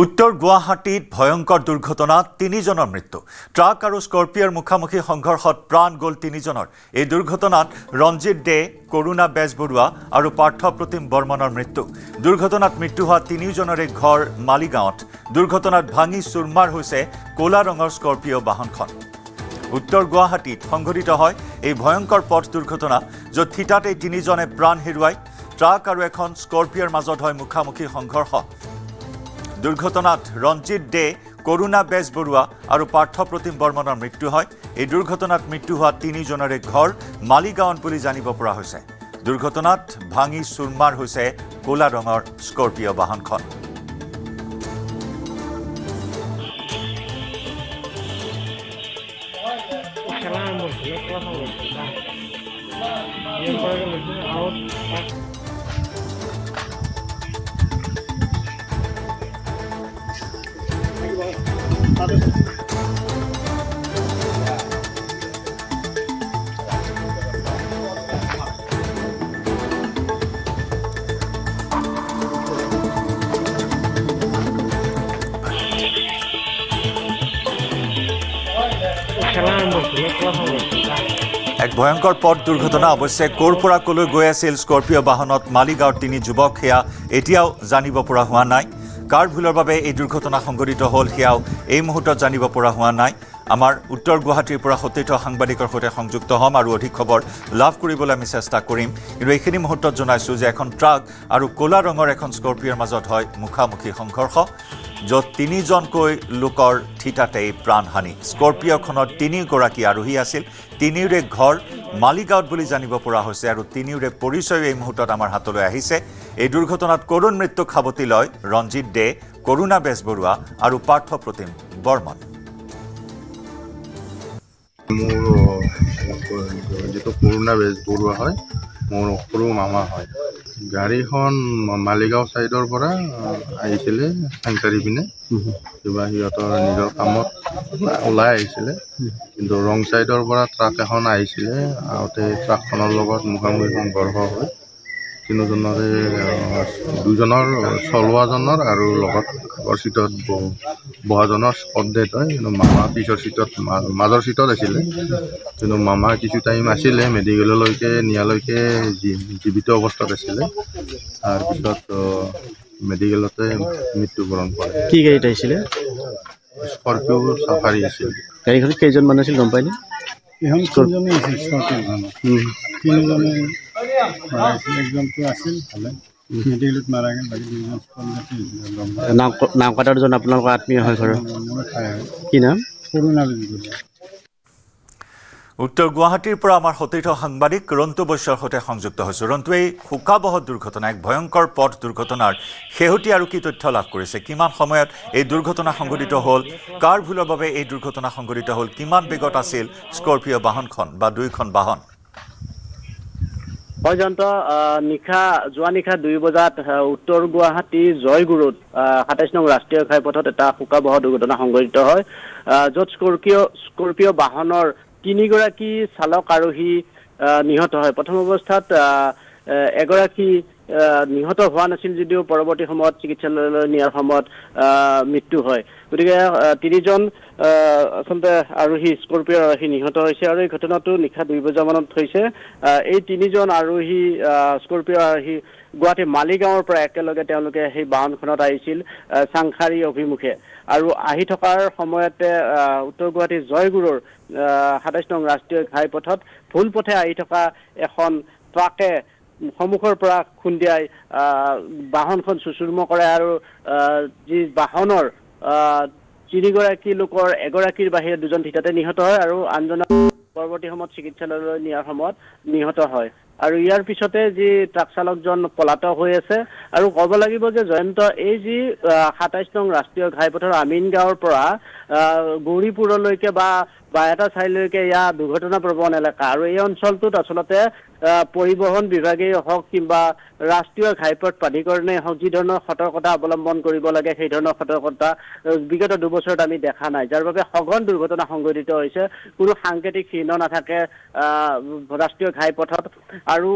উত্তৰ গুৱাহাটীত ভয়ংকৰ দুৰ্ঘটনাত ৩ জনৰ মৃত্যু। ট্ৰাক আৰু স্কৰ্পিঅ'ৰ মুখামুখি সংঘৰ্ষত প্ৰাণ গ'ল ৩ জনৰ। এই দুৰ্ঘটনাত ৰঞ্জিত দে, কৰুণা বেজবৰুৱা আৰু পাৰ্থ প্ৰতিম বৰ্মনৰ মৃত্যু। দুৰ্ঘটনাত মৃত্যু হোৱা ৩ জনৰে ঘৰ মালিগাঁৱত। দুৰ্ঘটনাত ভাঙি চুৰমাৰ হৈছে ক'লা ৰঙৰ স্কৰ্পিঅ' বাহনখন। উত্তৰ গুৱাহাটীত সংঘটিত হয় এই ভয়ংকৰ পথ দুৰ্ঘটনা, য'ত থিতাতে ৩ জনে প্ৰাণ হেৰুৱায়। ট্ৰাক আৰু এখন স্কৰ্পিঅ'ৰ মাজত হয় মুখামুখি সংঘৰ্ষ। দুৰ্ঘটনাত ৰঞ্জিত দে, কৰুণা বেজবৰুৱা আৰু পাৰ্থ প্ৰতিম বৰ্মনৰ মৃত্যু হয়। এই দুৰ্ঘটনাত মৃত্যু হোৱা ৩ জনৰে ঘৰ মালিগাঁৱত বুলি জানিব পৰা হৈছে। দুৰ্ঘটনাত ভাঙি চুৰমাৰ হৈছে ক'লা ৰঙৰ স্কৰ্পিঅ' বাহনখন। এক ভয়ংকৰ পথ দুৰ্ঘটনা। অৱশ্যে ক'ৰ পৰা ক'লৈ গৈ আছিল স্কৰ্পিঅ' বাহনত মালিগাঁৱৰ ৩ যুৱক, সেয়া এতিয়াও জানিব পৰা হোৱা নাই। কাৰ ভুলৰ বাবে এই দুৰ্ঘটনা সংঘটিত হ'ল সেয়াও এই মুহূৰ্তত জানিব পৰা হোৱা নাই। আমাৰ উত্তৰ গুৱাহাটীৰ পৰা সতীৰ্থ সাংবাদিকৰ সৈতে সংযুক্ত হ'ম আৰু অধিক খবৰ লাভ কৰিবলৈ আমি চেষ্টা কৰিম। কিন্তু এইখিনি মুহূৰ্তত জনাইছোঁ যে এখন ট্ৰাক আৰু ক'লা ৰঙৰ এখন স্কৰ্পিঅ'ৰ মাজত হয় মুখামুখি সংঘৰ্ষ, য'ত ৩জনকৈ লোকৰ থিতাতেই প্ৰাণহানি। স্কৰ্পিঅ'খনত ৩গৰাকী আৰোহী আছিল। ৩ৰে ঘৰ মালিগাঁৱত বুলি জানিব পৰা হৈছে আৰু ৩ৰে পৰিচয় এই মুহূৰ্তত আমাৰ হাতলৈ আহিছে। এই দুৰ্ঘটনাত কৰুণ মৃত্যুক সাৱটি লয় ৰঞ্জিত দে, কৰুণা বেজবৰুৱা আৰু পাৰ্থ প্ৰতিম বৰ্মন। মোৰ যিটো কৰুণা বেজবৰুৱা হয়, মোৰ সৰু মামা হয়। গাড়ীখন মালিগাঁও ছাইডৰ পৰা আহিছিলে চাংচাৰি পিনে, কিবা সিহঁতৰ নিজৰ কামত ওলাই আহিছিলে, কিন্তু ৰং ছাইডৰ পৰা ট্ৰাক এখন আহিছিলে। আহোঁতে ট্ৰাকখনৰ লগত মুখামুখি সংঘৰ্ষ হয়। ৩জনৰে 2জনৰ চলোৱাজনৰ আৰু লগত আগৰ চিটত বহাজনৰ স্পট ডেড হয়। কিন্তু মামা পিছৰ চিটত মাজৰ চিটত আছিলে, কিন্তু মামা কিছু টাইম আছিলে, মেডিকেললৈকে নিয়ালৈকে জীৱিত অৱস্থাত আছিলে। তাৰপিছত মেডিকেলতে মৃত্যুবৰণ কৰে। কি গাড়ীত আহিছিলে? স্কৰ্পিঅ' চাফাৰী আছিল। গাড়ীখনত কেইজন মানুহ আছিল গম পায়নে? এখন 3জনে আছিল, স্কৰ্পিঅ'খনত 3জনে মাৰাইছিল, একজনটো আছিল ভালে, মেডিকেলত মাৰা গ'ল, বাকী 2জন নাম কটা দুজন আপোনালোকৰ আত্মীয় হয় ঘৰৰ? মোৰ ঠাই হয়। কি নাম? কৰুণা বেজবৰুৱা। উত্তৰ গুৱাহাটীৰ পৰা আমাৰ সতীৰ্থ সাংবাদিক ৰন্তু বৈশ্যৰ সৈতে সংযুক্ত হৈছোঁ। ৰন্তু, এই শোকাবহ দুৰ্ঘটনা, এক ভয়ংকৰ পথ দুৰ্ঘটনাৰ শেহতীয়া আৰু কি তথ্য লাভ কৰিছে? কিমান সময়ত এই দুৰ্ঘটনা সংঘটিত হ'ল? কাৰ ভুলৰ বাবে এই দুৰ্ঘটনা সংঘটিত হ'ল? কিমান বেগত আছিল স্কৰ্পিঅ' বাহনখন বা 2খন বাহন? পৰ্যন্ত যোৱা নিশা 2 বজাত উত্তৰ গুৱাহাটী জয়গুৰুত 27 নং ৰাষ্ট্ৰীয় ঘাইপথত এটা শোকাবহ দুৰ্ঘটনা সংঘটিত হয়, য'ত স্কৰ্পিঅ' বাহনৰ 3গৰাকী চালক আৰোহী নিহত হয়। প্ৰথম অৱস্থাত এগৰাকী নিহত হোৱা নাছিল যদিও পৰৱৰ্তী সময়ত চিকিৎসালয়লৈ নিয়াৰ সময়ত মৃত্যু হয়। গতিকে 3জন আচলতে আৰোহী, স্কৰ্পিঅ'ৰ আৰোহী নিহত হৈছে আৰু এই ঘটনাটো নিশা 2 বজামানত হৈছে। এই 3জন আৰোহী, স্কৰ্পিঅ'ৰ আৰোহী গুৱাহাটী মালিগাঁৱৰ পৰা একেলগে তেওঁলোকে সেই বাহনখনত আহিছিল চাংখাৰী অভিমুখে, আৰু আহি থকাৰ সময়তে উত্তৰ গুৱাহাটী জয়গুৰুৰ 27 নং ৰাষ্ট্ৰীয় ঘাইপথত ভুল পথে আহি থকা এখন ট্ৰাকে সন্মুখৰ পৰা খুন্দিয়াই বাহনখন চুচুৰম কৰে আৰু যি বাহনৰ 3গৰাকী লোকৰ এগৰাকীৰ বাহিৰে 2জন থিতাতে নিহত হয় আৰু আনজনক পৰৱৰ্তী সময়ত চিকিৎসালয়লৈ নিয়াৰ সময়ত নিহত হয়। আৰু ইয়াৰ পিছতে যি ট্ৰাক চালকজন পলাতক হৈ আছে। আৰু ক'ব লাগিব যে জয়ন্ত, এই যি 27 নং ৰাষ্ট্ৰীয় ঘাইপথৰ আমিন গাঁৱৰ পৰা গৌৰীপুৰলৈকে বা বা এটা ঠাইলৈকে ইয়াৰ দুৰ্ঘটনাপ্ৰৱণ এলেকা আৰু এই অঞ্চলটোত আচলতে পৰিবহণ বিভাগেই হওক কিংবা ৰাষ্ট্ৰীয় ঘাইপথ প্ৰাধিকৰণেই হওক যি ধৰণৰ সতৰ্কতা অৱলম্বন কৰিব লাগে সেই ধৰণৰ সতৰ্কতা বিগত দুবছৰত আমি দেখা নাই, যাৰ বাবে সঘন দুৰ্ঘটনা সংঘটিত হৈছে। কোনো সাংকেতিক চিহ্ন নাথাকে ৰাষ্ট্ৰীয় ঘাইপথত আৰু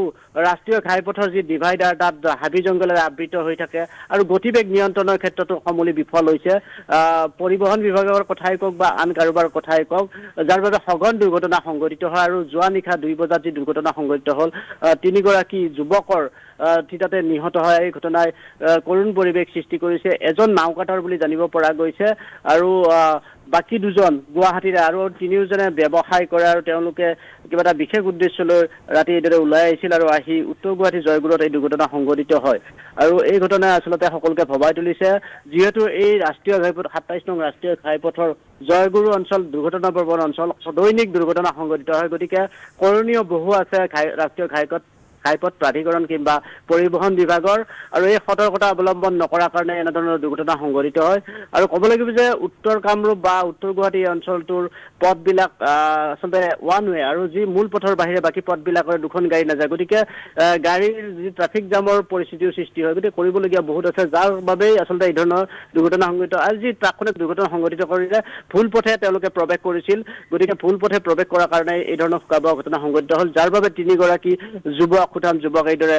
ৰাষ্ট্ৰীয় ঘাইপথৰ যি ডিভাইডাৰ তাত হাবি জংঘলেৰে আবৃত হৈ থাকে আৰু গতিবেগ নিয়ন্ত্ৰণৰ ক্ষেত্ৰতো সমূলি বিফল হৈছে। পৰিবহণ বিভাগৰ কথাই কওক বা আন কাৰোবাৰ কথাই কওক, যাৰ বাবে সঘন দুৰ্ঘটনা সংঘটিত হয় আৰু যোৱা নিশা 2 বজাত যি দুৰ্ঘটনা সংঘটিত হ'ল 3গৰাকী যুৱকৰ থিতাতে নিহত হয়। এই ঘটনাই কৰুণ পৰিৱেশ সৃষ্টি কৰিছে। এজন নাওকাটাৰ বুলি জানিব পৰা গৈছে আৰু বাকী 2জন গুৱাহাটীৰে আৰু 3জনে ব্যৱসায় কৰে আৰু তেওঁলোকে কিবা এটা বিশেষ উদ্দেশ্য লৈ ৰাতি এইদৰে ওলাই আহিছিল আৰু আহি উত্তৰ গুৱাহাটী জয়গুৰুত এই দুৰ্ঘটনা সংঘটিত হয় আৰু এই ঘটনাই আচলতে সকলোকে ভবাই তুলিছে। যিহেতু এই ৰাষ্ট্ৰীয় ঘাইপথ 27 নং ৰাষ্ট্ৰীয় ঘাইপথৰ জয়গুৰু অঞ্চল দুৰ্ঘটনাপ্ৰৱণ অঞ্চল, দৈনিক দুৰ্ঘটনা সংঘটিত হয়। গতিকে কৰণীয় বহু আছে ৰাষ্ট্ৰীয় ঘাইপথ প্ৰাধিকৰণ কিংবা পৰিবহণ বিভাগৰ আৰু এই সতৰ্কতা অৱলম্বন নকৰাৰ কাৰণে এনেধৰণৰ দুৰ্ঘটনা সংঘটিত হয়। আৰু ক'ব লাগিব যে উত্তৰ কামৰূপ বা উত্তৰ গুৱাহাটী অঞ্চলটোৰ পথবিলাক আচলতে ওৱান ৱে আৰু যি মূল পথৰ বাহিৰে বাকী পথবিলাকৰ 2খন গাড়ী নাযায়। গতিকে গাড়ীৰ যি ট্ৰাফিক জামৰ পৰিস্থিতিৰ সৃষ্টি হয়, গতিকে কৰিবলগীয়া বহুত আছে, যাৰ বাবেই আচলতে এই ধৰণৰ দুৰ্ঘটনা সংঘটিত। আৰু যি ট্ৰাকখনে দুৰ্ঘটনা সংঘটিত কৰিলে ভুল পথে তেওঁলোকে প্ৰৱেশ কৰিছিল, গতিকে ভুল পথে প্ৰৱেশ কৰাৰ কাৰণে এই ধৰণৰ ভয়াৱহ ঘটনা সংঘটিত হ'ল, যাৰ বাবে 3গৰাকী যুৱক সুঠাম যুৱক এইদৰে